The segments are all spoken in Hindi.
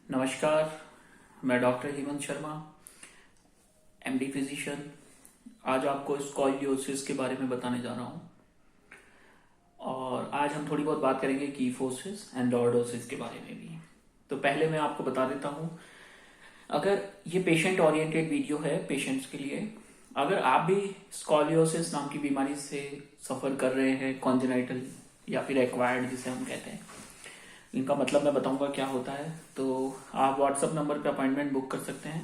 नमस्कार। मैं doctor Hemant Sharma, MD physician. आज आपको स्कॉलियोसिस के बारे में बताने जा रहा हूँ और आज हम थोड़ी बहुत बात करेंगे कीफोसिस एंड लॉर्डोसिस के बारे में भी। तो पहले मैं आपको बता देता हूँ, अगर ये पेशेंट ओरिएंटेड वीडियो है पेशेंट्स के लिए, अगर आप भी स्कॉलियोसिस नाम की बीमारी से सफ़र कर रहे हैं, कॉन्जेनाइटल या फिर एक्वायर्ड जिसे हम कहते हैं, इनका मतलब मैं बताऊंगा क्या होता है। तो आप व्हाट्सएप नंबर पे अपॉइंटमेंट बुक कर सकते हैं।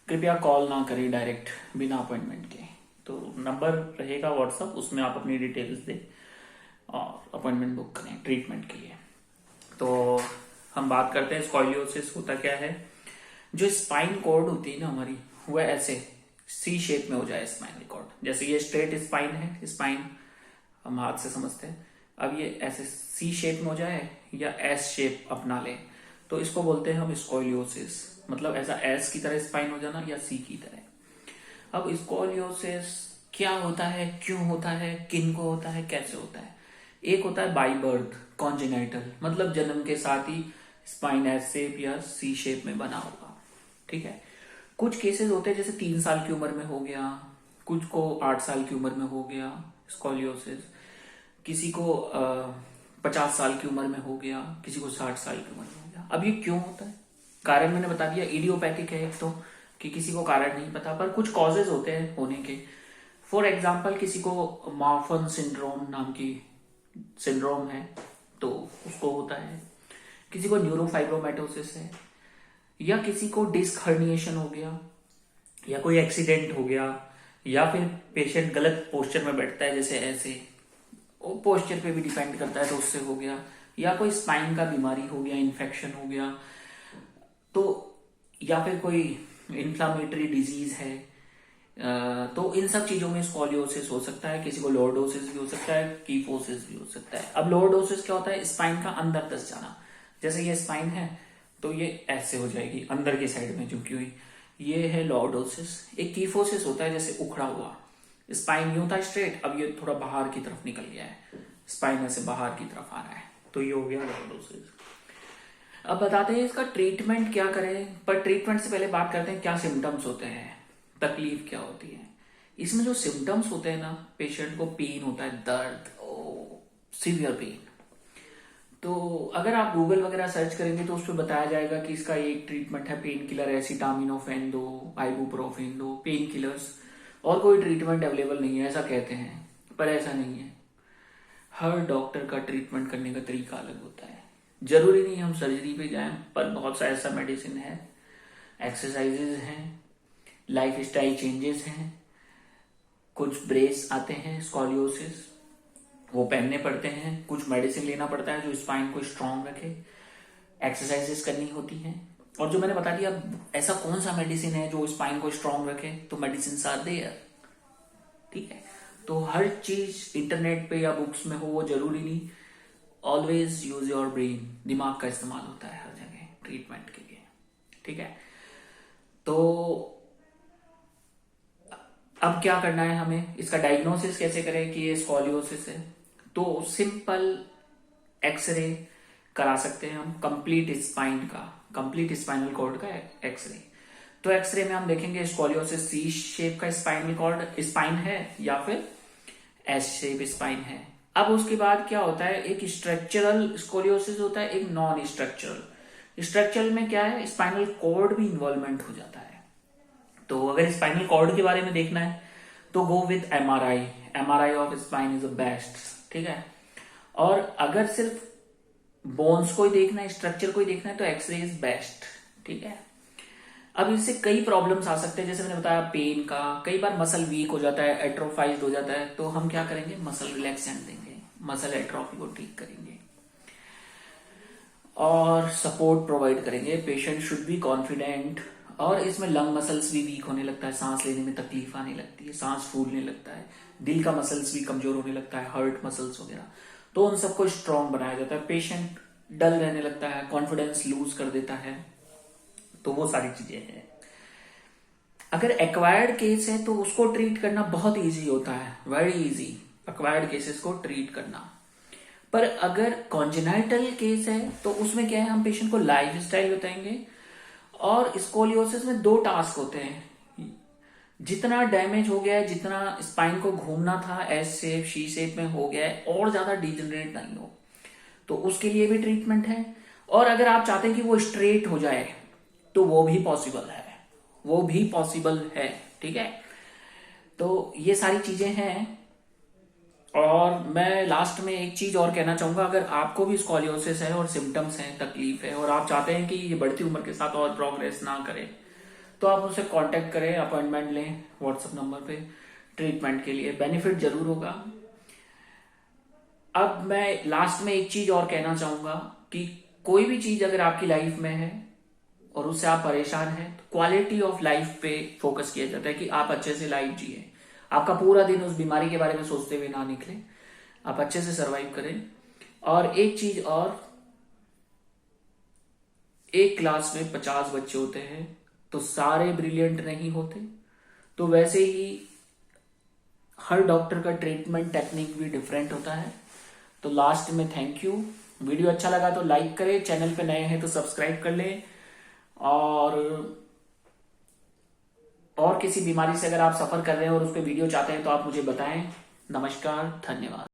कृपया कॉल ना करें डायरेक्ट बिना अपॉइंटमेंट के। तो नंबर रहेगा व्हाट्सएप, उसमें आप अपनी डिटेल्स दें और अपॉइंटमेंट बुक करें ट्रीटमेंट के लिए। तो हम बात करते हैं स्कॉलियोसिस होता क्या है। जो स्पाइन कॉर्ड होती है ना हमारी, वह ऐसे सी शेप में हो जाए स्पाइनल कॉर्ड। जैसे ये स्ट्रेट स्पाइन है, स्पाइन हम हाथ से समझते हैं। अब ये ऐसे सी शेप में हो जाए या एस शेप अपना ले तो इसको बोलते हैं हम स्कॉलियोसिस। मतलब ऐसा एस की तरह स्पाइन हो जाना या सी की तरह। अब स्कॉलियोसिस क्या होता है, क्यों होता है, किन को होता है, कैसे होता है। एक होता है बाई बर्थ कॉन्जेनाइटल, मतलब जन्म के साथ ही स्पाइन एस शेप या सी शेप में बना होगा। ठीक है। कुछ केसेस होते हैं जैसे 3 साल की उम्र में हो गया, कुछ को 8 साल की उम्र में हो गया स्कॉलियोसिस, किसी को 50 साल की उम्र में हो गया, किसी को 60 साल की उम्र में हो गया। अब ये क्यों होता है, कारण मैंने बता दिया, इडियोपैथिक है एक तो, कि किसी को कारण नहीं पता, पर कुछ कॉजेज होते हैं होने के। फॉर एग्जाम्पल किसी को मार्फन सिंड्रोम नाम की सिंड्रोम है तो उसको होता है, किसी को न्यूरोफाइब्रोमेटोसिस है, या किसी को डिस्क हर्निएशन हो गया, या कोई एक्सीडेंट हो गया, या फिर पेशेंट गलत पोस्चर में बैठता है जैसे ऐसे, वो पोस्चर पे भी डिपेंड करता है तो उससे हो गया, या कोई स्पाइन का बीमारी हो गया, इन्फेक्शन हो गया तो, या फिर कोई इन्फ्लामेटरी डिजीज है। तो इन सब चीजों में स्कॉलियोसिस हो सकता है। किसी को लॉर्डोसिस भी हो सकता है, कीफोसिस भी हो सकता है। अब लॉर्डोसिस क्या होता है, स्पाइन का अंदर तक जाना। जैसे ये स्पाइन है तो ये ऐसे हो जाएगी अंदर की साइड में झुकी हुई, ये है लॉर्डोसिस। एक कीफोसिस होता है जैसे उखड़ा हुआ, स्पाइन यूं था स्ट्रेट, अब ये थोड़ा बाहर की तरफ निकल गया है, स्पाइन से बाहर की तरफ आ रहा है, तो ये हो गया लॉर्डोसिस। अब बताते हैं इसका ट्रीटमेंट क्या करें, पर ट्रीटमेंट से पहले बात करते हैं क्या सिम्टम्स होते हैं, तकलीफ क्या होती है। इसमें जो सिम्टम्स होते हैं ना, पेशेंट को पेन होता है, दर्द, सीवियर पेन। तो अगर आप गूगल वगैरह सर्च करेंगे तो उस पर बताया जाएगा कि इसका एक ट्रीटमेंट है पेन किलर, एसिटामिनोफेन दो, आइबुप्रोफेन दो, पेन किलर्स, और कोई ट्रीटमेंट अवेलेबल नहीं है ऐसा कहते हैं, पर ऐसा नहीं है। हर डॉक्टर का ट्रीटमेंट करने का तरीका अलग होता है। जरूरी नहीं हम सर्जरी पे जाएं, पर बहुत सा ऐसा मेडिसिन है, एक्सरसाइजेज हैं, लाइफ स्टाइल चेंजेस हैं, कुछ ब्रेस आते हैं स्कॉलियोसिस, वो पहनने पड़ते हैं, कुछ मेडिसिन लेना पड़ता है जो स्पाइन को स्ट्रांग रखे, एक्सरसाइजेस करनी होती हैं। और जो मैंने बता दिया, ऐसा कौन सा मेडिसिन है जो स्पाइन को स्ट्रांग रखे, तो मेडिसिन आर देयर। ठीक है। तो हर चीज इंटरनेट पे या बुक्स में हो वो जरूरी नहीं। ऑलवेज यूज योर ब्रेन, दिमाग का इस्तेमाल होता है हर जगह ट्रीटमेंट के लिए। ठीक है। तो अब क्या करना है हमें, इसका डायग्नोसिस कैसे करें कि ये स्कॉलियोसिस है। तो सिंपल एक्सरे करा सकते हैं हम, कंप्लीट स्पाइन का, कंप्लीट स्पाइनल कॉर्ड का एक्सरे। तो एक्सरे में हम देखेंगे स्कॉलियोसिस सी शेप का स्पाइनल कॉर्ड स्पाइन है या फिर एस शेप स्पाइन है। अब उसके बाद क्या होता है, एक स्ट्रक्चरल स्कॉलियोसिस होता है, एक नॉन स्ट्रक्चरल। स्ट्रक्चरल में क्या है, स्पाइनल कॉर्ड भी इन्वॉल्वमेंट हो जाता है। तो अगर स्पाइनल कॉर्ड के बारे में देखना है तो go with MRI, MRI of spine is the best. ठीक है। और अगर सिर्फ बोन्स को ही देखना है, स्ट्रक्चर को ही देखना है, तो एक्सरे इज बेस्ट। ठीक है। अब इससे कई प्रॉब्लम्स आ सकते हैं, जैसे मैंने बताया पेन का, कई बार मसल वीक हो जाता है, एट्रोफाइज्ड हो जाता है, तो हम क्या करेंगे, मसल रिलैक्सेंट देंगे, मसल एट्रोफी को ठीक करेंगे और सपोर्ट प्रोवाइड करेंगे। Patient should be confident. और इसमें लंग मसल्स भी वीक होने लगता है, सांस लेने में तकलीफ आने लगती है, सांस फूलने लगता है, दिल का मसल्स भी कमजोर होने लगता है, हार्ट मसल्स वगैरह, तो उन सबको स्ट्रांग बनाया जाता है। पेशेंट डल रहने लगता है, कॉन्फिडेंस लूज कर देता है, तो वो सारी चीजें हैं। अगर एक्वायर्ड केस है तो उसको ट्रीट करना बहुत इजी होता है, वेरी इजी, एक्वायर्ड केसेस को ट्रीट करना। पर अगर कॉन्जेनाइटल केस है तो उसमें क्या है, हम पेशेंट को लाइफ स्टाइल बताएंगे, और स्कोलियोसिस में दो टास्क होते हैं, जितना डैमेज हो गया है, जितना स्पाइन को घूमना था एस शेप शी शेप में हो गया है, और ज्यादा डिजनरेट नहीं हो, तो उसके लिए भी ट्रीटमेंट है। और अगर आप चाहते हैं कि वो स्ट्रेट हो जाए तो वो भी पॉसिबल है, वो भी पॉसिबल है। ठीक है, तो ये सारी चीजें हैं। और मैं लास्ट में एक चीज और कहना चाहूंगा, अगर आपको भी स्कॉलियोसिस है और सिम्टम्स हैं, तकलीफ है, और आप चाहते हैं कि ये बढ़ती उम्र के साथ और प्रोग्रेस ना करे, तो आप उनसे कांटेक्ट करें, अपॉइंटमेंट लें व्हाट्सएप नंबर पे ट्रीटमेंट के लिए, बेनिफिट जरूर होगा। अब मैं लास्ट में एक चीज और कहना चाहूंगा कि कोई भी चीज अगर आपकी लाइफ में है और उससे आप परेशान हैं, तो क्वालिटी ऑफ लाइफ पे फोकस किया जाता है कि आप अच्छे से लाइफ जिए, आपका पूरा दिन उस बीमारी के बारे में सोचते हुए ना निकले, आप अच्छे से सरवाइव करें। और एक चीज और, एक क्लास में 50 बच्चे होते हैं तो सारे ब्रिलियंट नहीं होते, तो वैसे ही हर डॉक्टर का ट्रीटमेंट टेक्निक भी डिफरेंट होता है। तो लास्ट में थैंक यू। वीडियो अच्छा लगा तो लाइक करें, चैनल पे नए हैं तो सब्सक्राइब कर लें, और किसी बीमारी से अगर आप सफर कर रहे हैं और उस पर वीडियो चाहते हैं तो आप मुझे बताएं। नमस्कार, धन्यवाद।